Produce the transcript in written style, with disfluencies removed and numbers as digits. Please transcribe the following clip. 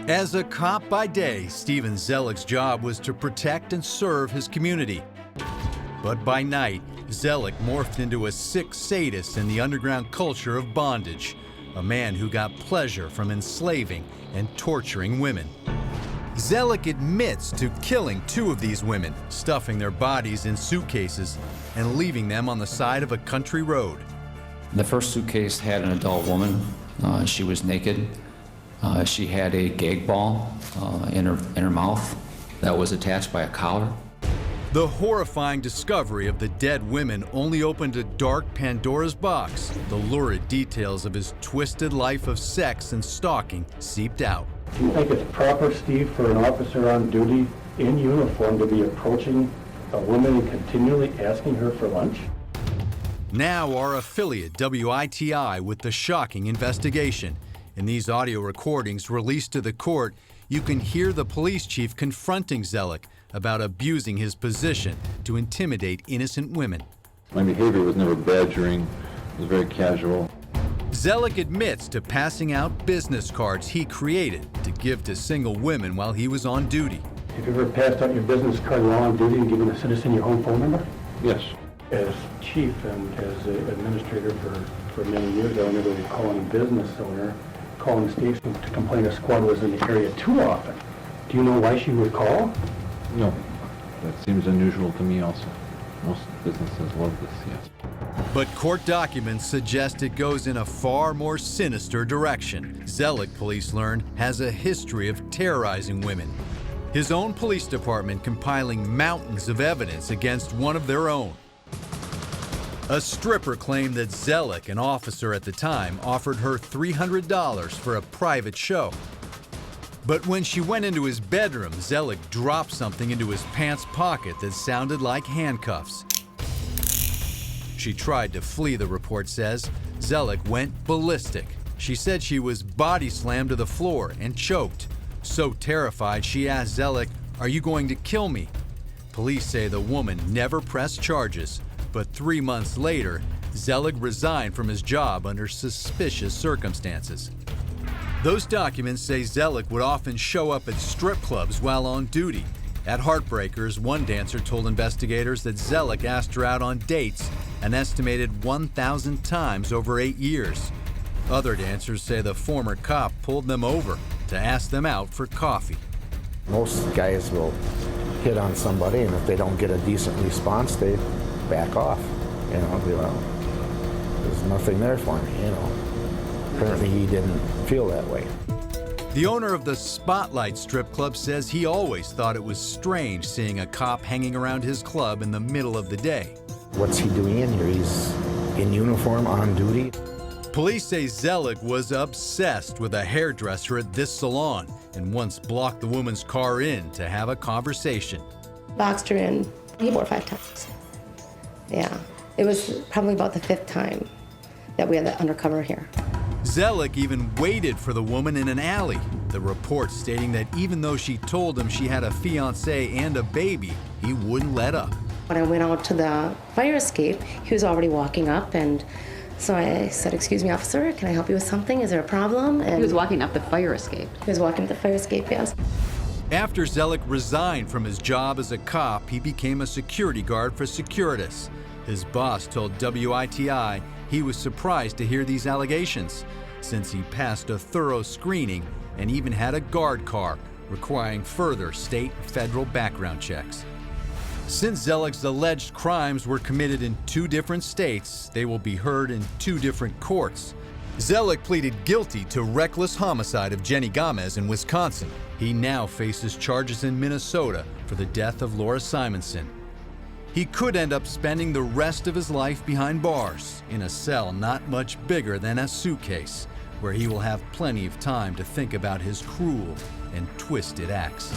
As a cop by day, Steven Zelik's job was to protect and serve his community. But by night, Zelik morphed into a sick sadist in the underground culture of bondage, a man who got pleasure from enslaving and torturing women. Zelik admits to killing 2 of these women, stuffing their bodies in suitcases and leaving them on the side of a country road. The first suitcase had an adult woman. She was naked. She had a gag ball in her mouth that was attached by a collar. The horrifying discovery of the dead women only opened a dark Pandora's box. The lurid details of his twisted life of sex and stalking seeped out. Do you think it's proper, Steve, for an officer on duty in uniform to be approaching a woman and continually asking her for lunch? Now our affiliate WITI with the shocking investigation. In these audio recordings released to the court, you can hear the police chief confronting Zelik about abusing his position to intimidate innocent women. My behavior was never badgering, it was very casual. Zelik admits to passing out business cards he created to give to single women while he was on duty. Have you ever passed out your business card while on duty and given a citizen your home phone number? Yes. As chief and as an administrator for many years, I remember calling a business owner, calling the station to complain a squad was in the area too often. Do you know why she would call? No. That seems unusual to me also. Most businesses love this, yes. But court documents suggest it goes in a far more sinister direction. Zelik, police learned, has a history of terrorizing women. His own police department compiling mountains of evidence against one of their own. A stripper claimed that Zelik, an officer at the time, offered her $300 for a private show. But when she went into his bedroom, Zelik dropped something into his pants pocket that sounded like handcuffs. She tried to flee, the report says. Zelik went ballistic. She said she was body slammed to the floor and choked. So terrified, she asked Zelik, "Are you going to kill me?" Police say the woman never pressed charges, but 3 months later, Zelik resigned from his job under suspicious circumstances. Those documents say Zelik would often show up at strip clubs while on duty. At Heartbreakers, one dancer told investigators that Zelik asked her out on dates an estimated 1,000 times over 8 years. Other dancers say the former cop pulled them over to ask them out for coffee. Most guys will hit on somebody, and if they don't get a decent response, they back off. You know, be like, there's nothing there for me, you know. Apparently he didn't feel that way. The owner of the Spotlight strip club says he always thought it was strange seeing a cop hanging around his club in the middle of the day. What's he doing in here? He's in uniform, on duty. Police say Zelik was obsessed with a hairdresser at this salon and once blocked the woman's car in to have a conversation. Boxed her in 4 or 5 times. Yeah, it was probably about the 5th time that we had the undercover here. Zelik even waited for the woman in an alley. The report stating that even though she told him she had a fiancé and a baby, he wouldn't let up. When I went out to the fire escape, he was already walking up, and so I said, "Excuse me, officer, can I help you with something? Is there a problem?" And he was walking up the fire escape. He was walking up the fire escape, yes. After Zelik resigned from his job as a cop, he became a security guard for Securitas. His boss told WITI he was surprised to hear these allegations, since he passed a thorough screening and even had a guard car, requiring further state and federal background checks. Since Zelik's alleged crimes were committed in 2 different states, they will be heard in 2 different courts. Zelik pleaded guilty to reckless homicide of Jenny Gomez in Wisconsin. He now faces charges in Minnesota for the death of Laura Simonson. He could end up spending the rest of his life behind bars, in a cell not much bigger than a suitcase, where he will have plenty of time to think about his cruel and twisted acts.